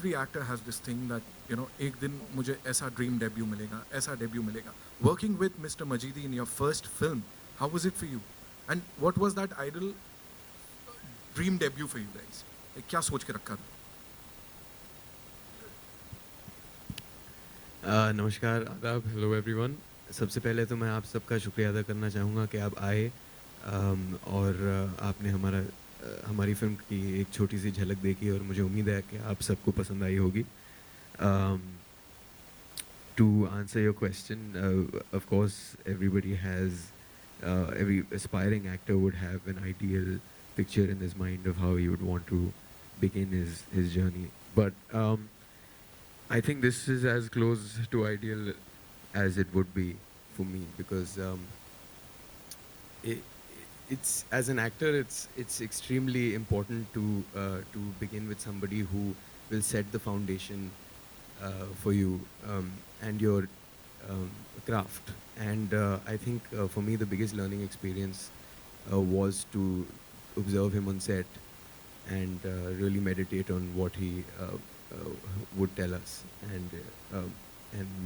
every actor has this thing that, you know, ek din mujhe aisa dream debut milega, aisa debut milega. Working with Mr. Majidi in your first film, how was it for you? And what was that ideal dream debut for you guys? Kya soch ke rakha tha? नमस्कार, आदाब, hello everyone. सबसे पहले तो मैं आप सबका शुक्रिया अदा करना चाहूँगा कि आप आए और आपने हमारी फ़िल्म की एक छोटी सी झलक देखी और मुझे उम्मीद है कि आप सबको पसंद आई होगी। To answer your question, of course, everybody has, every aspiring actor would have an ideal picture in his mind of how he would want to begin his journey. But I think this is as close to ideal as it would be for me, because it's as an actor, it's extremely important to begin with somebody who will set the foundation for you and your craft. And I think for me the biggest learning experience was to observe him on set and really meditate on what he would tell us and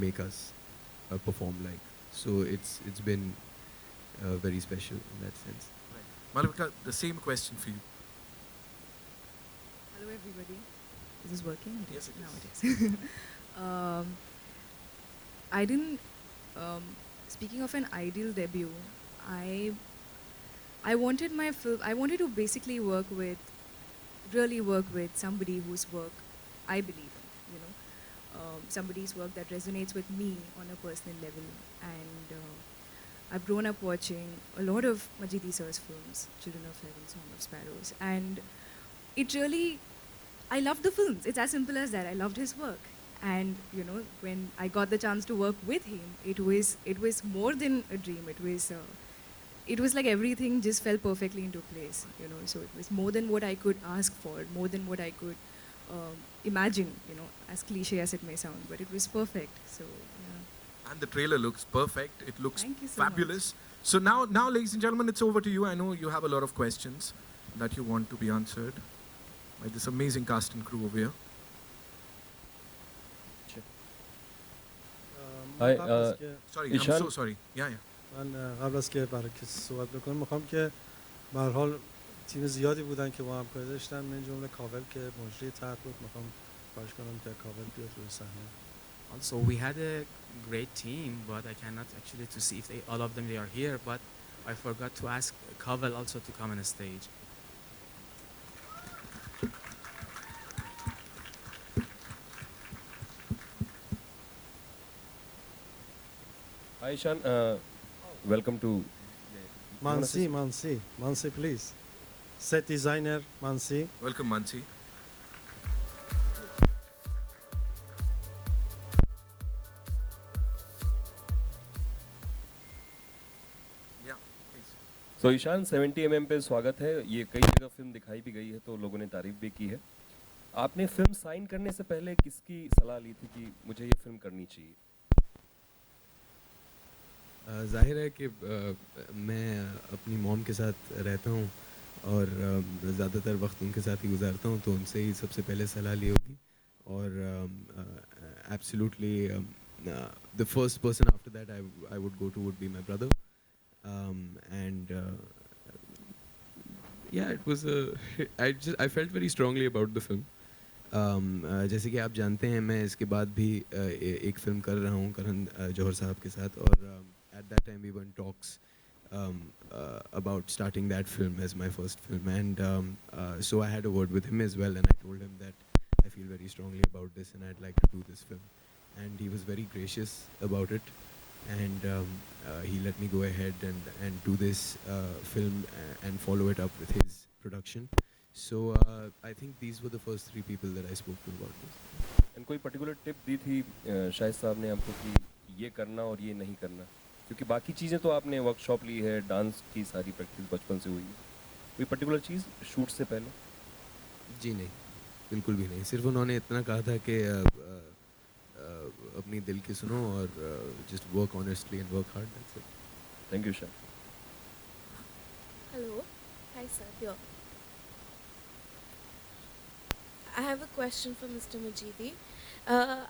make us perform like. So it's been very special in that sense. Right. Malavika, the same question for you. Hello everybody. Is this working? Yes, it is. Now it is. I didn't. Speaking of an ideal debut, I wanted my film. I wanted to basically really work with somebody whose work I believe in. You know, somebody's work that resonates with me on a personal level. And I've grown up watching a lot of Majidi sir's films, Children of Heaven, Song of Sparrows, and it really, I loved the films. It's as simple as that. I loved his work. And you know, when I got the chance to work with him, it was more than a dream. It was like everything just fell perfectly into place. You know, so it was more than what I could ask for, more than what I could imagine. You know, as cliche as it may sound, but it was perfect. So yeah. And the trailer looks perfect. It looks Thank you so fabulous. So now, ladies and gentlemen, it's over to you. I know you have a lot of questions that you want to be answered by this amazing cast and crew over here. Hi, Sorry, I'm Ishaan. so sorry. Yeah. من قبل از که برای کسی صحبت بکنم میخوام که به هر حال تیم زیادی بودن که با هم کار داشتن، من جمله کاول که مجری طرح بود، میخوام خواهش کنم که کاول بیاد روی صحنه. Also, we had a great team, but I cannot actually to see if all of them they are here. But I forgot to ask Kaval also to come on the stage. Hi, Ishaan. Welcome to. Mansi, please. Set designer, Mansi. Welcome, Mansi. Yeah, please. So, Ishan 70 mm पे स्वागत है। ये कई जगह film दिखाई भी गई है तो लोगों ने तारीफ भी की है। आपने फिल्म साइन करने से पहले किसकी सलाह ली थी कि मुझे ये फिल्म करनी चाहिए? ज़ाहिर है कि मैं अपनी मॉम के साथ रहता हूँ और ज़्यादातर वक्त उनके साथ ही गुजारता हूँ, तो उनसे ही सबसे पहले सलाह ली होगी। और absolutely the first person after that I would go to would be my brother and yeah it was I felt very strongly about the film. जैसे कि आप जानते हैं, मैं इसके बाद भी एक फ़िल्म कर रहा हूँ करण जौहर साहब के साथ, और at that time we were in talks about starting that film as my first film, and so I had a word with him as well, and I told him that I feel very strongly about this and I'd like to do this film, and he was very gracious about it, and he let me go ahead and do this film and follow it up with his production. So I think these were the first three people that I spoke to about this. And कोई particular tip दी थी शाहिद साहब ने आपको कि ये करना और ये नहीं करना? क्योंकि बाकी चीज़ें तो आपने वर्कशॉप ली है, डांस की सारी प्रैक्टिस बचपन से हुई है, कोई पर्टिकुलर चीज़ शूट से पहले? जी नहीं, बिल्कुल भी नहीं। सिर्फ उन्होंने इतना कहा था कि अपनी दिल की सुनो और just work honestly and work hard, that's it. Thank you Shah. Hello. Hi, sir. Here. I have a question for Mr. Majidi.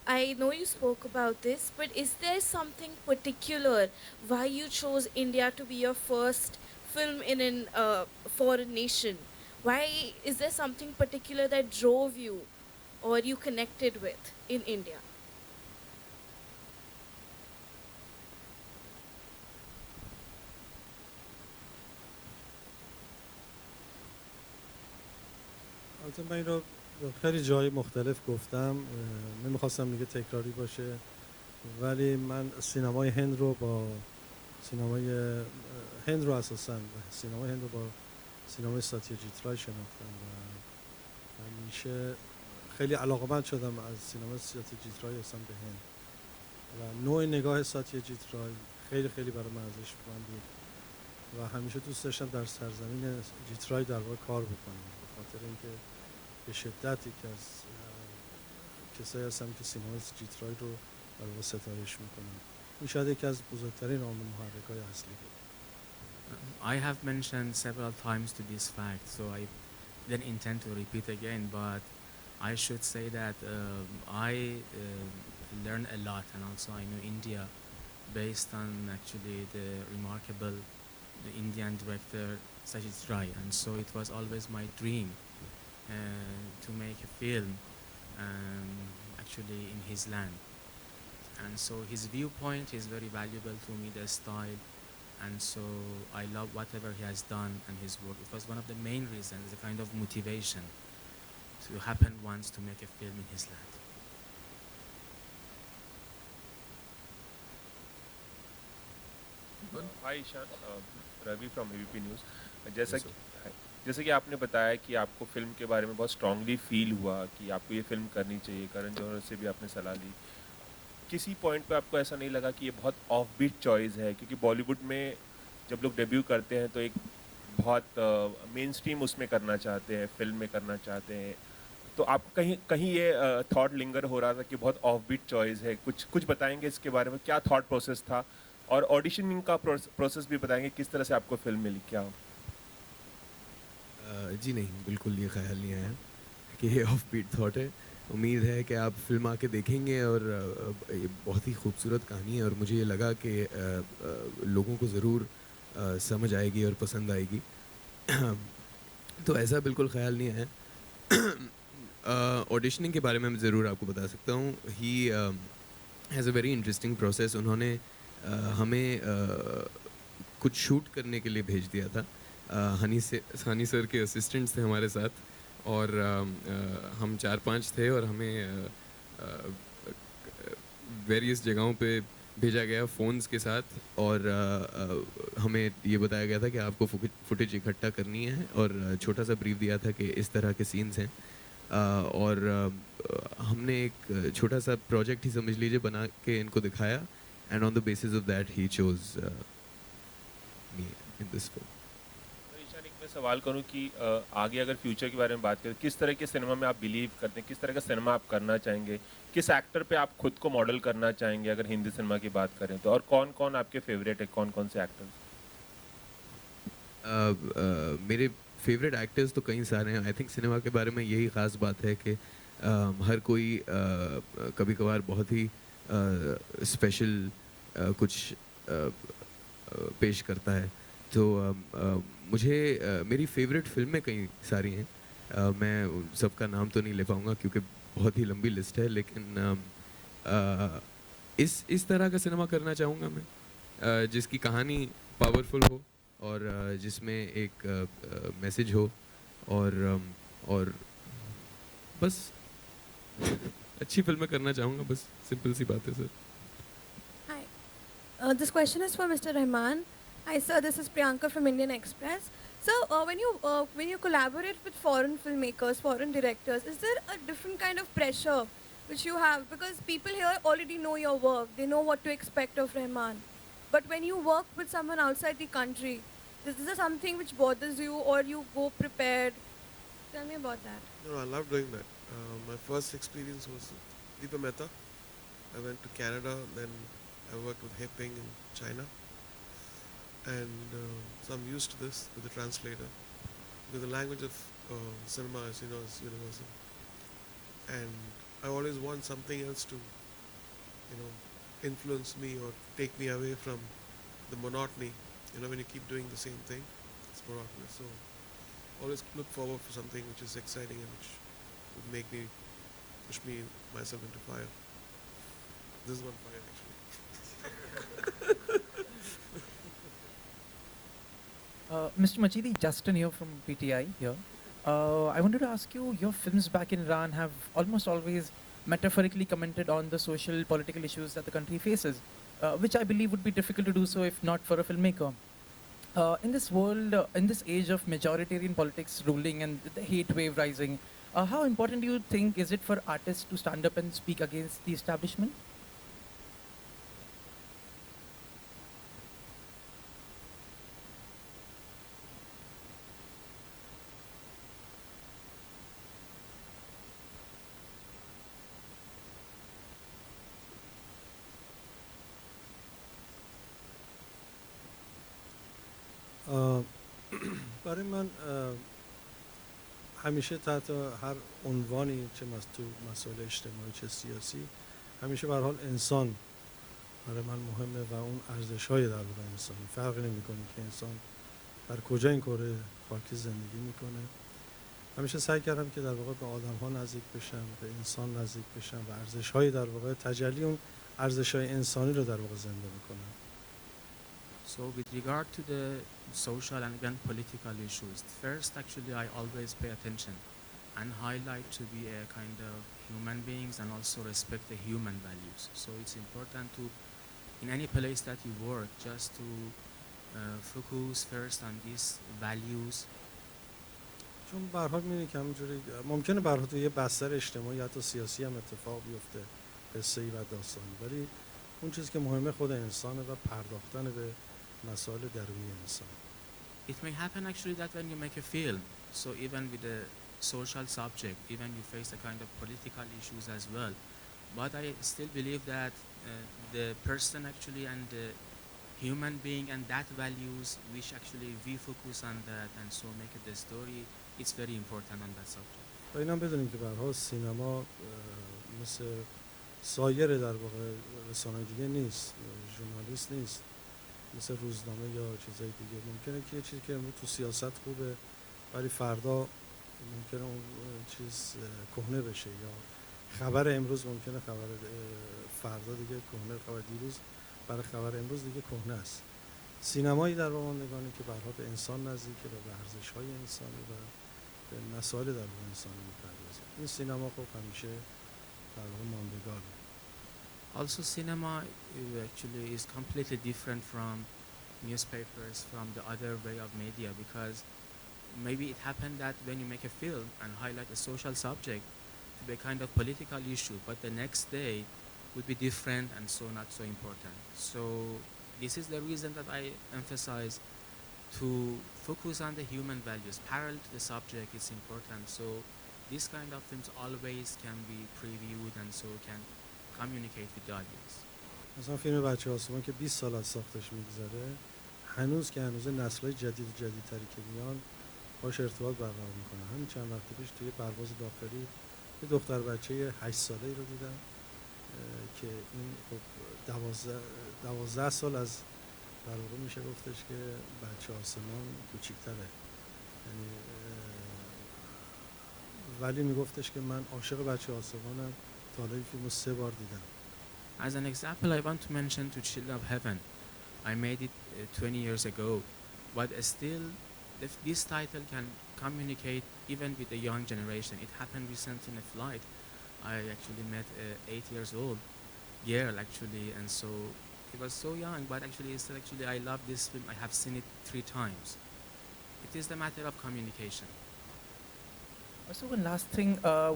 I know you spoke about this, but is there something particular why you chose India to be your first film in an foreign nation? Why is there something particular that drove you or you connected with in India? البته من این رو خیلی جای مختلف گفتم، نمیخواستم دیگه تکراری باشه، ولی من سینمای هند رو با سینمای هند رو اساساً سینمای هند رو با سینمای ساتیاجیت رای شناختم و همیشه خیلی علاقمند شدم از سینما ساتیاجیت رای اصلا به هند و نوع نگاه ساتیاجیت رای خیلی خیلی برای من ارزشمند بود و همیشه دوست داشتم در سرزمین جیترای در واقع کار بکنم، به خاطر اینکه به شدت یکی از کسایی هستم که سینما جیترای رو در واقع ستایش میکنم. این شاید یکی از بزرگترین عامل محرک‌های اصلی بود. I have mentioned several times to this fact, so I didn't intend to repeat again, but I should say that I learned a lot, and also I know India based on actually the remarkable Indian director Sajid Rai, and so it was always my dream to make a film actually in his land. And so his viewpoint is very valuable to me, the style, and so I love whatever he has done and his work. It was one of the main reasons, a kind of motivation to happen once to make a film in his land. Hi Ishaan, Ravi from ABP News. जैसा कि आपने बताया कि आपको film के बारे में बहुत स्ट्रांगली फील हुआ कि आपको ये फिल्म करनी चाहिए, करण जौहर से भी आपने सलाह ली, किसी पॉइंट पे आपको ऐसा नहीं लगा कि ये बहुत ऑफ बीट चॉइस है? क्योंकि बॉलीवुड में जब लोग डेब्यू करते हैं तो एक बहुत मेन स्ट्रीम उसमें करना चाहते हैं, फिल्म में करना चाहते हैं, तो आपको कहीं कहीं ये थॉट लिंगर हो रहा था कि बहुत ऑफ बीट चॉइस है? कुछ बताएंगे इसके बारे में, क्या थॉट प्रोसेस था, और ऑडिशनिंग का प्रोसेस भी बताएंगे, किस तरह से आपको फिल्म मिली, क्या हो? जी नहीं, बिल्कुल ये ख्याल नहीं आया कि ये ऑफ बीट थॉट है। उम्मीद है कि आप फिल्म आके देखेंगे और ये बहुत ही खूबसूरत कहानी है और मुझे ये लगा कि लोगों को ज़रूर समझ आएगी और पसंद आएगी। तो ऐसा बिल्कुल ख्याल नहीं आया। ऑडिशनिंग के बारे में मैं ज़रूर आपको बता सकता हूँ। He has a very interesting process. उन्होंने हमें कुछ शूट करने के लिए भेज दिया था। हनी सर के असिस्टेंट्स थे हमारे साथ और हम 4-5 थे और हमें वेरियस जगहों पे भेजा गया फ़ोन्स के साथ और हमें ये बताया गया था कि आपको फुटेज इकट्ठा करनी है और छोटा सा ब्रीफ दिया था कि इस तरह के सीन्स हैं और हमने एक छोटा सा प्रोजेक्ट ही समझ लीजिए बना के इनको दिखाया and on the basis of that he chose me in this film. मैं सवाल करूं कि आगे अगर फ्यूचर के बारे में बात करें, किस तरह के सिनेमा में आप बिलीव करते हैं, किस तरह का सिनेमा आप करना चाहेंगे, किस एक्टर पे आप खुद को मॉडल करना चाहेंगे अगर हिंदी सिनेमा की बात करें तो, और कौन कौन आपके फेवरेट है, कौन कौन से एक्टर्स? मेरे फेवरेट एक्टर्स तो कई सारे हैं। आई थिंक सिनेमा के बारे में यही ख़ास बात है कि हर कोई कभी कभार बहुत ही स्पेशल कुछ पेश करता है, तो मुझे मेरी फेवरेट फिल्में कई सारी हैं। मैं सबका नाम तो नहीं ले पाऊँगा क्योंकि बहुत ही लंबी लिस्ट है, लेकिन इस तरह का सिनेमा करना चाहूँगा मैं जिसकी कहानी पावरफुल हो और जिसमें एक मैसेज हो और बस अच्छी फिल्में करना चाहूँगा, बस सिंपल सी बात है sir. Hi, this question is for Mr. Rahman. Hi sir, this is Priyanka from Indian Express. So when you collaborate with foreign filmmakers, foreign directors, is there a different kind of pressure which you have? Because people here already know your work, they know what to expect of Rahman. But when you work with someone outside the country, is there something which bothers you or you go prepared? Tell me about that. No, I love doing that. My first experience was Deepa Mehta. I went to Canada, then I worked with Heping in China. And so I'm used to this with the translator. Because the language of cinema, as you know, is universal. and I always want something else to, influence me or take me away from the monotony. When you keep doing the same thing, it's monotonous. So always look forward for something which is exciting and which would make me push me myself into fire. This is one fire actually. Mr. Majidi, Justin here from PTI here. I wanted to ask you, your films back in Iran have almost always metaphorically commented on the social, political issues that the country faces, which I believe would be difficult to do so if not for a filmmaker. In this world, in this age of majoritarian politics ruling and the hate wave rising, how important do you think is it for artists to stand up and speak against the establishment? برای من همیشه تحت هر عنوانی چه تو مسائل اجتماعی چه سیاسی همیشه به هر حال انسان برای من مهمه و اون ارزش‌های در واقع انسانی فرقی نمی‌کنه که انسان در کجا این کره خاکی زندگی میکنه. همیشه سعی کردم که در واقع به آدم‌ها نزدیک بشم، به انسان نزدیک بشم و ارزش‌های در واقع تجلی اون ارزش‌های انسانی رو در واقع زنده بکنم. So with regard to the social and even political issues, first actually I always pay attention and highlight to be a kind of human beings and also respect the human values. So it's important to, in any place that you work, just to focus first on these values. چون به هر حال می‌بینی که همونجوری ممکنه به هر حال یه بستر اجتماعی حتی سیاسی هم اتفاق بیفته، قصه‌ای و داستانی، ولی اون چیزی که مهمه خود انسانه و پرداختن به مسائل درونی انسان. It may happen actually that when you make a film, so even with a social subject, even you face a kind of political issues as well. But I still believe that the person actually and the human being and that values which actually we focus on that and so make it the story, it's very important on that subject. و اینم بدونیم که به هر حال سینما مثل سایر در واقع رسانه‌های دیگه نیست، ژورنالیست نیست، مثل روزنامه یا چیزای دیگه. ممکنه که یه چیزی که امروز تو سیاست خوبه ولی فردا ممکنه اون چیز کهنه بشه، یا خبر امروز ممکنه خبر فردا دیگه کهنه، خبر دیروز برای خبر امروز دیگه کهنه است. سینمایی در واقع نگاهی که به هر حال به انسان نزدیکه و به ارزش‌های انسانی و به مسائل در واقع انسانی می‌پردازه. این سینما خب همیشه در واقع ماندگاره. Also cinema actually is completely different from newspapers, from the other way of media, because maybe it happened that when you make a film and highlight a social subject to be a kind of political issue, but the next day would be different and so not so important. So this is the reason that I emphasize to focus on the human values. Parallel to the subject is important. So this kind of films always can be previewed and so can communicate with the audience. مثلا فیلم بچه آسمان که 20 سال از ساختش میگذره، هنوز که هنوز نسل‌های جدیدتری که میان باش ارتباط برقرار میکنن. همین چند وقت پیش توی پرواز داخلی یه دختر بچه 8 ساله‌ای رو دیدم که این خب 12 سال از در واقع میشه گفتش که بچه آسمان کوچیک‌تره، یعنی ولی میگفتش که من عاشق بچه آسمانم، تا حالا این فیلمو 3 بار دیدم. As an example, I want to mention To Chill of Heaven. I made it 20 years ago, but still this title can communicate even with the young generation. It happened recently in a flight. I actually met a 8 years old girl actually, and so he was so young, but actually he said actually I love this film. I have seen it 3 times. It is the matter of communication. Also, one last thing,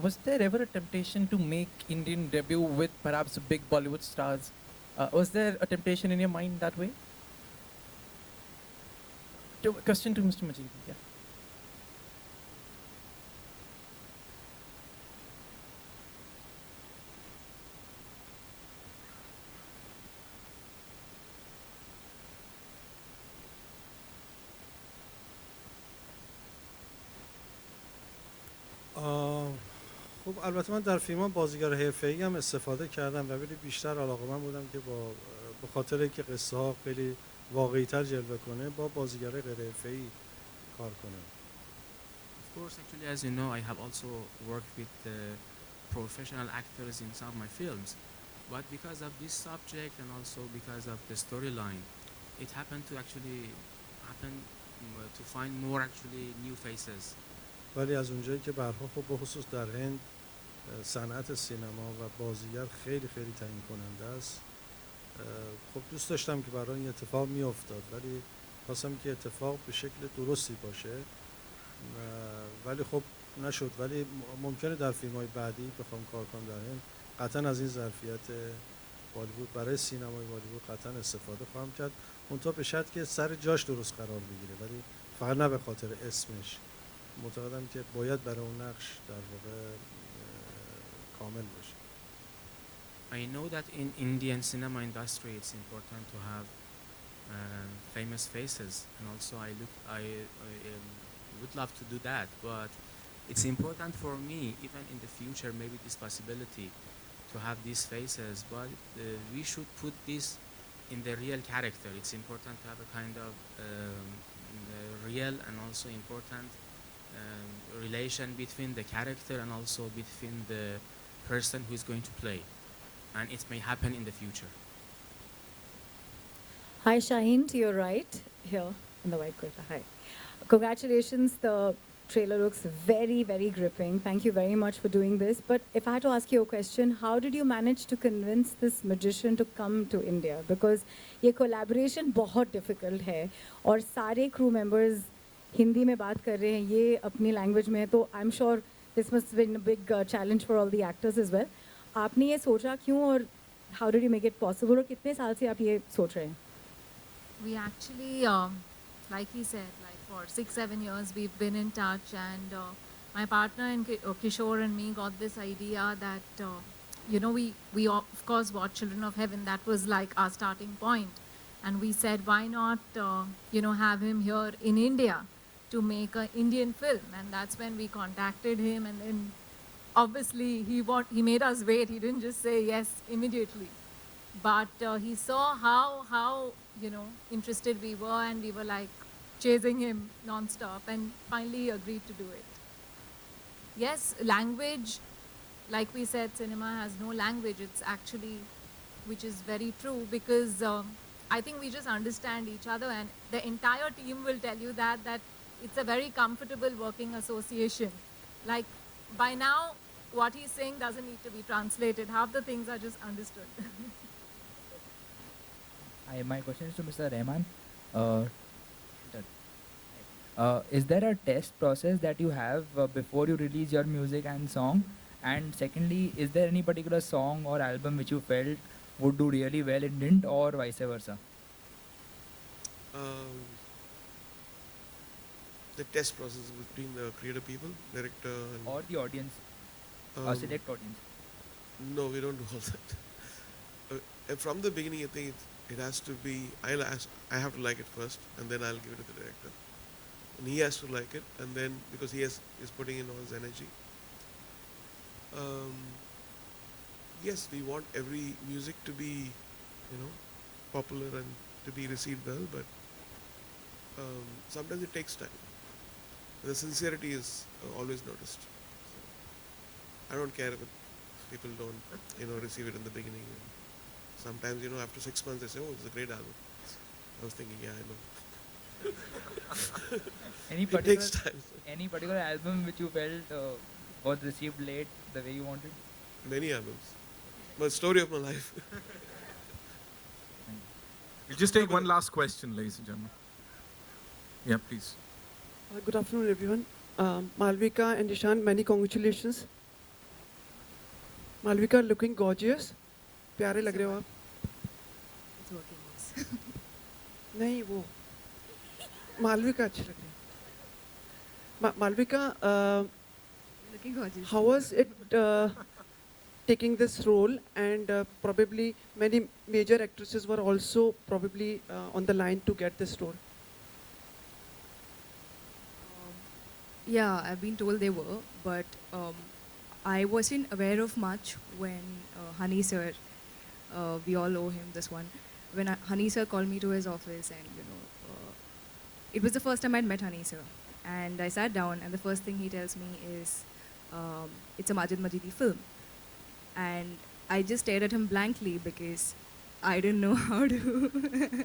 was there ever a temptation to make Indian debut with perhaps big Bollywood stars? Was there a temptation in your mind that way? Question to Mr. Majid. Yeah. خب البته من در فیلمام بازیگر حرفه‌ای هم استفاده کردم و ولی بیشتر علاقه‌مند بودم که به خاطر اینکه قصه ها خیلی واقعی‌تر جلوه کنه با بازیگرای غیر حرفه‌ای کار کنم. Of course, actually, as you know, I have also worked with professional actors in some of my films. But because of this subject and also because of the storyline, it happened to actually happen to find more actually new faces. ولی از اونجایی که برها خب به خصوص در هند صنعت سینما و بازیگر خیلی خیلی تعیین کننده است. خب دوست داشتم که برای این اتفاق میافتاد ولی خواستم که اتفاق به شکل درستی باشه ولی خب نشد. ولی ممکنه در فیلم‌های بعدی بخوام کار کنم در هند قطعا از این ظرفیت بالیوود برای سینمای بالیوود قطعا استفاده خواهم کرد. منتها به شرط که سر جاش درست قرار بگیره ولی فقط نه به خاطر اسمش. معتقدم که باید برای اون نقش در واقع کامل باشه. I know that in Indian cinema industry it's important to have famous faces, and also I would love to do that, but it's important for me even in the future, maybe this possibility to have these faces, but we should put this in the real character. It's important to have a kind of real and also important relation between the character and also between the person who is going to play, and it may happen in the future. Hi Shaheen, to your right, here in the white kurta. Hi. Congratulations, the trailer looks very, very gripping. Thank you very much for doing this. But if I had to ask you a question, how did you manage to convince this magician to come to India? Because ये collaboration बहुत difficult है और सारे crew members Hindi में बात कर रहे हैं, ये अपनी language में है, तो I'm sure this must have been a big challenge for all the actors as well. आपने ये सोचा क्यों और how did you make it possible और कितने साल से आप ये सोच रहे हैं? We actually, like he said, like for 6-7 years we've been in touch, and my partner and Kishore and me got this idea that we of course watched Children of Heaven. That was like our starting point, and we said why not have him here in India to make an Indian film, and that's when we contacted him, and then obviously he made us wait. He didn't just say yes immediately, but he saw how interested we were, and we were like chasing him non-stop, and finally he agreed to do it. Yes, language, like we said, cinema has no language. It's actually, which is very true, because I think we just understand each other, and the entire team will tell you that it's a very comfortable working association. Like by now, what he's saying doesn't need to be translated. Half the things are just understood. My question is to Mr. Rahman. Is there a test process that you have before you release your music and song? And secondly, is there any particular song or album which you felt would do really well and didn't, or vice versa? The test process between the creative people, director, and Or the audience, or select audience? No, we don't do all that. From the beginning, I think it has to be. I have to like it first, and then I'll give it to the director. And he has to like it, and then because he is putting in all his energy. Yes, we want every music to be, popular and to be received well, but sometimes it takes time. The sincerity is always noticed. I don't care if people don't, receive it in the beginning. Sometimes, after 6 months, they say, "Oh, it's a great album." I was thinking, yeah, I know. It takes time. Any particular album which you felt was received late the way you wanted? Many albums. But story of my life. We'll just take one last question, ladies and gentlemen. Yeah, please. Good afternoon, everyone. Malavika and Ishaan, many congratulations. Malavika looking gorgeous. प्यारे लग रहे हो आप. It's working, yes. नहीं वो मालविका अच्छी लग रही है. Malavika, Looking gorgeous. how was it taking this role, and probably many major actresses were also probably on the line to get this role? Yeah, I've been told they were, but I wasn't aware of much when Honey Sir, we all owe him this one, when Honey Sir called me to his office, and it was the first time I'd met Honey Sir. And I sat down, and the first thing he tells me is, it's a Majidi film. And I just stared at him blankly because I didn't know how to.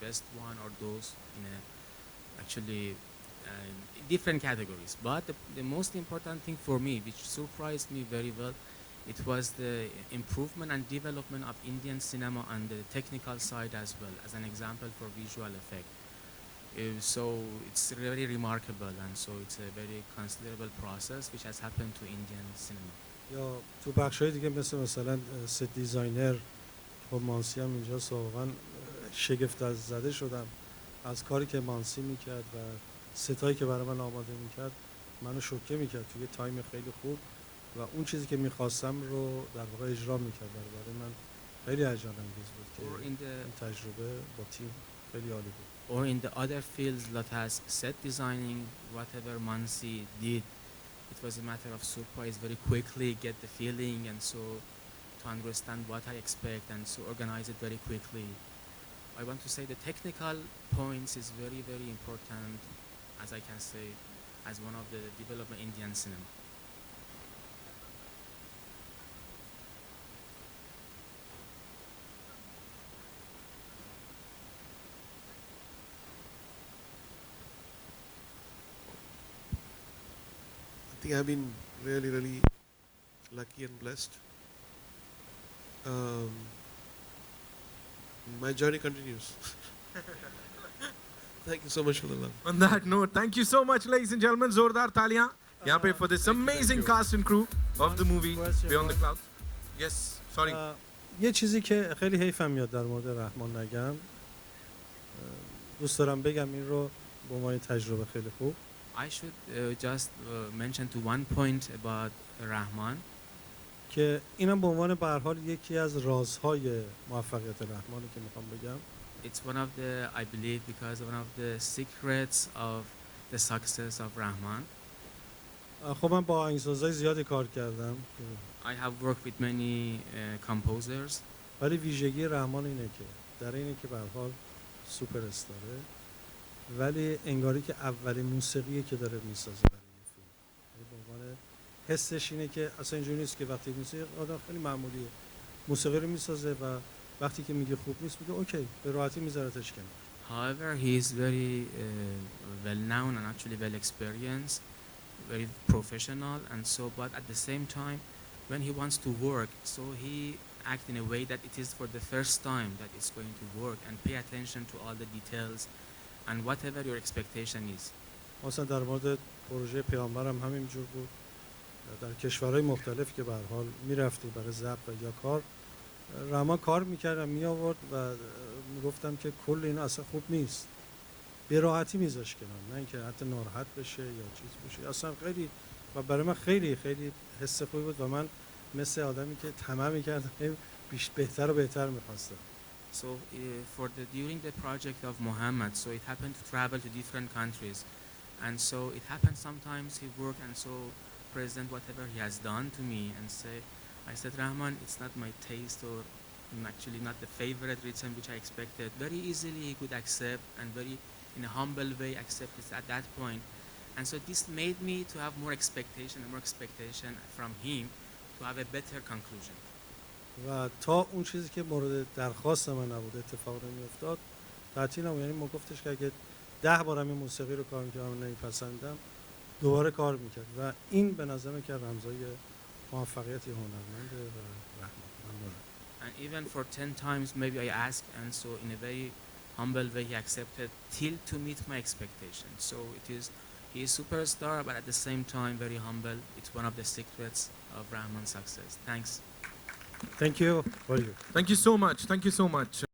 best one or those in a actually different categories. But the most important thing for me, which surprised me very well, it was the improvement and development of Indian cinema on the technical side as well, as an example for visual effect. So it's really remarkable, and so it's a very considerable process which has happened to Indian cinema. یا تو بخشای دیگه مثلا ست دیزاینر با مانسی هم اینجا واقعا شگفت از زده شدم از کاری که مانسی میکرد و ستایی که برای من آماده میکرد منو شوکه میکرد توی تایم خیلی خوب و اون چیزی که میخواستم رو در واقع اجرا میکرد. برای من خیلی هیجان انگیز بود که این تجربه با تیم خیلی عالی بود. Or in the other fields that has set designing, whatever Mansi did, it was a matter of surprise, very quickly get the feeling, and so to understand what I expect, and so organize it very quickly. I want to say the technical points is very, very important, as I can say, as one of the development Indian cinema. I think I've been really, really lucky and blessed. My journey continues. Thank you so much for the love. On that note, thank you so much, ladies and gentlemen. Zordar taliyan. यहाँ पे for this amazing cast and crew of the movie Beyond the Clouds. Yes, sorry. یه چیزی که خیلی حیفم میاد در مورد رحمان نگم، دوست دارم بگم این رو به عنوان تجربه خیلی خوب. I should just mention to one point about Rahman. که اینم به عنوان به هر حال یکی از رازهای موفقیت رحمانی که میخوام بگم. It's one of the, I believe, because one of the secrets of the success of Rahman. خب من با آهنگسازای زیادی کار کردم I have worked with many composers. ولی ویژگی رحمان اینه که در اینه که به هر حال سوپر استاره، ولی انگاری که اولین موسیقیه که داره میسازه برای یه فیلم. یعنی به عنوان حسش اینه که اصلا اینجوری نیست که وقتی موسیقی آدم خیلی معمولیه موسیقی رو میسازه و وقتی که میگه خوب نیست میگه اوکی به راحتی میذارتش کنار. However, he is very well known and actually well experienced, very professional, and so. But at the same time, when he wants to work, so he act in a way that it is for the first time that it's going to work, and pay attention to all the details, and whatever your expectation is. مثلا در مورد پروژه پیامبرم همینجور بود. در کشورهای مختلف که به هر حال میرفتی برای ضبط یا کار، رحمان کار میکردم می آورد و میگفتم که کل اینا اصلا خوب نیست، به راحتی میذاش کنار، نه اینکه حتی ناراحت بشه یا چیز بشه. اصلا خیلی و برای من خیلی خیلی حس خوبی بود و من مثل آدمی که طمع میکردم بهتر و بهتر میخواستم. So during the project of Mohammad, so it happened to travel to different countries, and so it happened sometimes he worked and so present whatever he has done to me and say, I said, Rahman, it's not my taste or actually not the favorite written which I expected. Very easily he could accept and very in a humble way accept it at that point. And so this made me to have more expectation from him to have a better conclusion. و تا اون چیزی که مورد درخواست من نبود اتفاق نمیافتاد تعطیلم، یعنی ما گفتش که اگه 10 بارم این موسیقی رو کار میکردم و نمیپسندم دوباره کار میکرد و این به نظرم که رمزای موفقیت هنرمند و رحمان. And even for 10 times maybe I asked, and so in a very humble way he accepted till to meet my expectations. So he is superstar, but at the same time very humble. It's one of the secrets of Rahman's success. Thanks. Thank you for you. Thank you so much. Thank you so much.